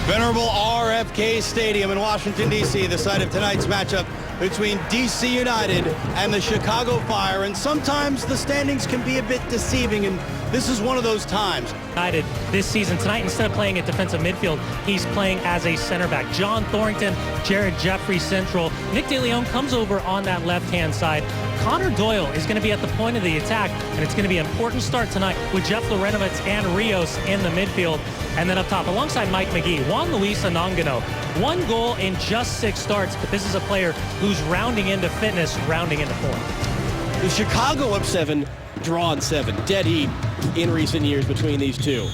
Venerable RFK Stadium in Washington, D.C., the site of tonight's matchup between D.C. United and the Chicago Fire. And sometimes the standings can be a bit deceiving, and this is one of those times. United this season. Tonight, instead of playing at defensive midfield, he's playing as a center back. John Thorrington, Jared Jeffrey central. Nick DeLeon comes over on that left-hand side. Connor Doyle is going to be at the point of the attack, and it's going to be an important start tonight with Jeff Larentowicz and Rios in the midfield. And then up top, alongside Mike Magee, Juan Luis Anongano. 1 goal in just 6 starts, but this is a player who's rounding into fitness, rounding into form. The Chicago up 7, drawn 7. Dead heat in recent years between these two.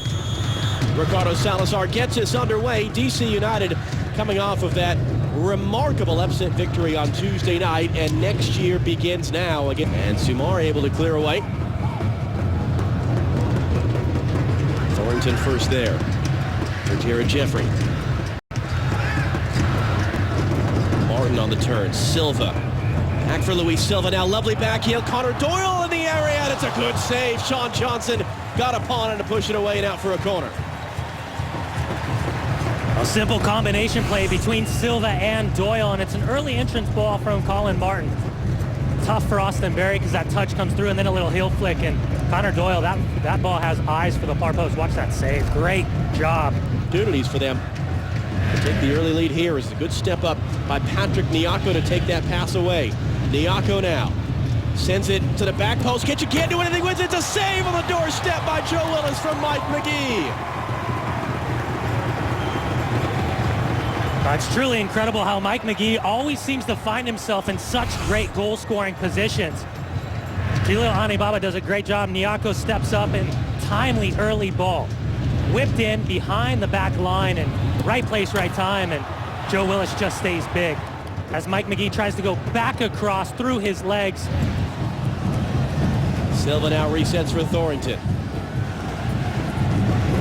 Ricardo Salazar gets us underway. DC United coming off of that remarkable upset victory on Tuesday night, and next year begins now again. And Sumar able to clear away. Thorrington first there for Jared Jeffrey. Martin on the turn. Silva. Back for Luis Silva now. Lovely back heel. Connor Doyle in the area, and it's a good save. Sean Johnson got upon it to push it away and out for a corner. A simple combination play between Silva and Doyle, and it's an early entrance ball from Colin Martin. Tough for Austin Berry because that touch comes through, and then a little heel flick, and Connor Doyle, that ball has eyes for the far post. Watch that save. Great job. Opportunities for them to take the early lead here. Is a good step up by Patrick Nyako to take that pass away. Nyako now sends it to the back post. Kitchen can't do anything with it. It's a save on the doorstep by Joe Willis from Mike Magee. It's truly incredible how Mike Magee always seems to find himself in such great goal-scoring positions. Jalil Anibaba does a great job. Nyako steps up and timely early ball. Whipped in behind the back line, and right place, right time, and Joe Willis just stays big. As Mike Magee tries to go back across through his legs. Silva now resets for Thorrington.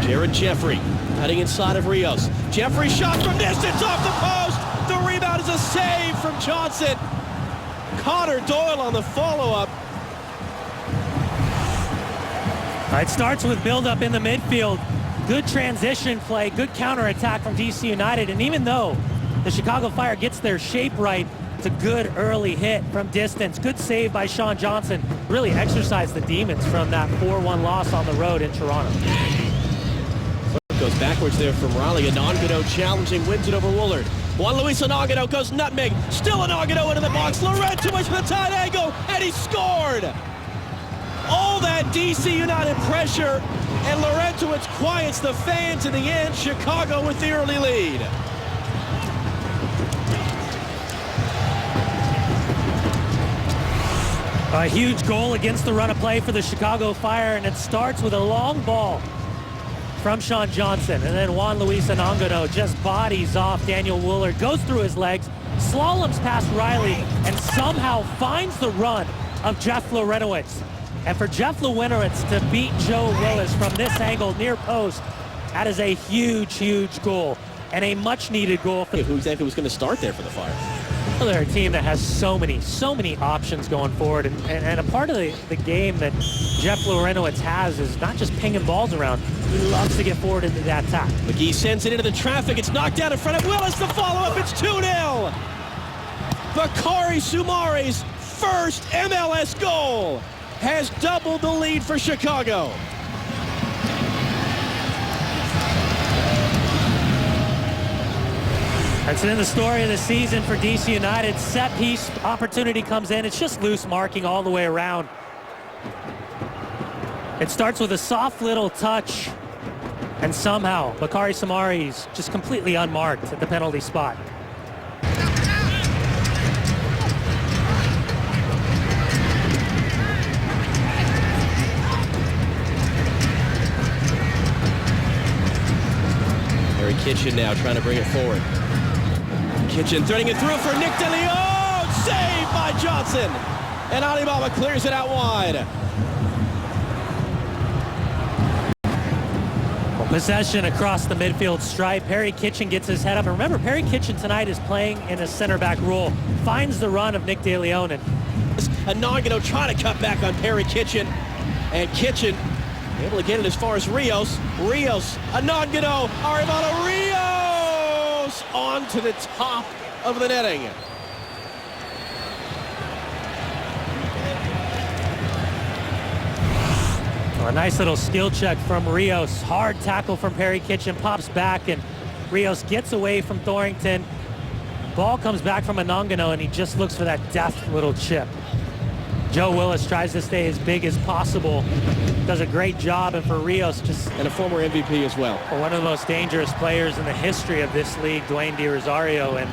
Jared Jeffrey cutting inside of Rios. Jeffrey shot from distance off the post. The rebound is a save from Johnson. Connor Doyle on the follow-up. It starts with build-up in the midfield. Good transition play, good counterattack from DC United, and even though the Chicago Fire gets their shape right, it's a good early hit from distance. Good save by Sean Johnson. Really exercised the demons from that 4-1 loss on the road in Toronto. Goes backwards there from Raleigh. Anongano challenging, wins it over Woolard. Juan Luis Anongano goes nutmeg. Still Anongano into the box. Larentowicz with a tight angle, and he scored. All that DC United pressure, and Larentowicz quiets the fans in the end. Chicago with the early lead. A huge goal against the run of play for the Chicago Fire, and it starts with a long ball from Sean Johnson, and then Juan Luis Anongano just bodies off Daniel Woolard, goes through his legs, slaloms past Riley, and somehow finds the run of Jeff Larentowicz. And for Jeff Larentowicz to beat Joe Willis from this angle near post, that is a huge, huge goal, and a much-needed goal. Who exactly was going to start there for the Fire? Well, they're a team that has so many options going forward, and a part of the game that Jeff Larentowicz has is not just pinging balls around. He loves to get forward into that attack. Magee sends it into the traffic. It's knocked down in front of Willis. The follow-up, it's 2-0. Bakary Soumare's first MLS goal has doubled the lead for Chicago. That's in the story of the season for DC United. Set piece opportunity comes in. It's just loose marking all the way around. It starts with a soft little touch, and somehow Bakary Soumare's just completely unmarked at the penalty spot. Harry Kitchen now trying to bring it forward. Kitchen threading it through for Nick DeLeon. Saved by Johnson. And Anibaba clears it out wide. Possession across the midfield stripe. Perry Kitchen gets his head up. And remember, Perry Kitchen tonight is playing in a center back role. Finds the run of Nick DeLeon. And Anongano trying to cut back on Perry Kitchen. And Kitchen able to get it as far as Rios. Anongano, Arevalo, Rios! run to the top of the netting. A nice little skill check from Rios. Hard tackle from Perry Kitchen, pops back, and Rios gets away from Thornton. Ball comes back from Anongano, and he just looks for that deft little chip. Joe Willis tries to stay as big as possible. Does a great job, and for Rios, just... And a former MVP as well. One of the most dangerous players in the history of this league, Dwayne De Rosario, and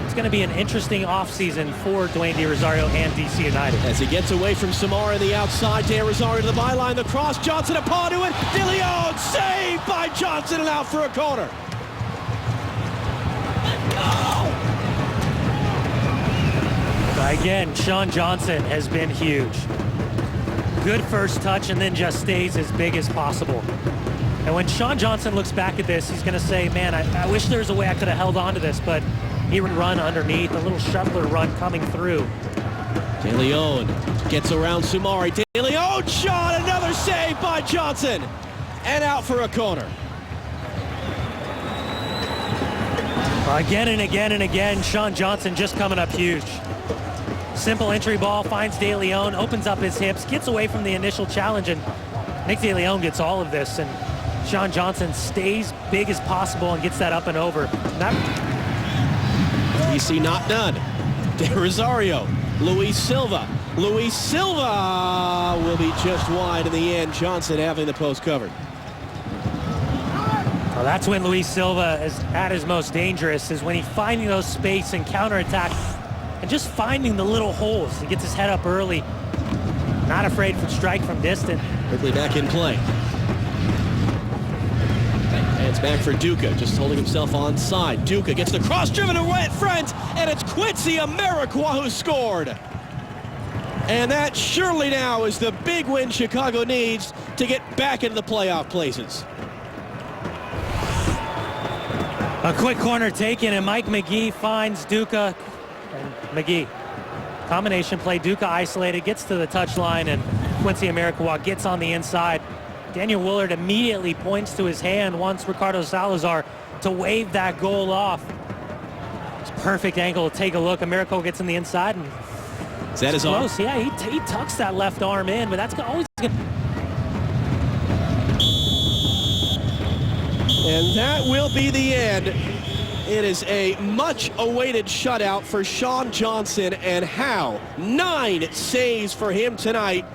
it's going to be an interesting offseason for Dwayne De Rosario and DC United. As he gets away from Samara on the outside, De Rosario to the byline, the cross, Johnson upon to it, De Leon saved by Johnson and out for a corner. Again, Sean Johnson has been huge. Good first touch and then just stays as big as possible. And when Sean Johnson looks back at this, he's going to say, man, I wish there was a way I could have held on to this, but he would run underneath, a little shuttler run coming through. De Leon gets around Sumari. De Leon shot, another save by Johnson, and out for a corner. Again and again and again, Sean Johnson just coming up huge. Simple entry ball, finds De Leon, opens up his hips, gets away from the initial challenge, and Nick De Leon gets all of this, and Sean Johnson stays big as possible and gets that up and over. DC not done. De Rosario, Luis Silva. Luis Silva will be just wide in the end. Johnson having the post covered. Well, that's when Luis Silva is at his most dangerous, is when he's finding those space and counterattack and just finding the little holes. He gets his head up early, not afraid to strike from distance. Quickly back in play. And it's back for Duca, just holding himself on side. Duca gets the cross driven away at front, and it's Quincy Amarikwa who scored. And that surely now is the big win Chicago needs to get back into the playoff places. A quick corner taken, and Mike McGee finds Duca. And McGee, combination play, Duca isolated, gets to the touchline, and Quincy Amarikwa gets on the inside. Daniel Woolard immediately points to his hand, wants Ricardo Salazar to wave that goal off. It's perfect angle to take a look. Amarikwa gets in the inside, and is that his close. arm? Yeah, he tucks that left arm in, but that's always good. And that will be the end. It is a much-awaited shutout for Sean Johnson, and how 9 saves for him tonight.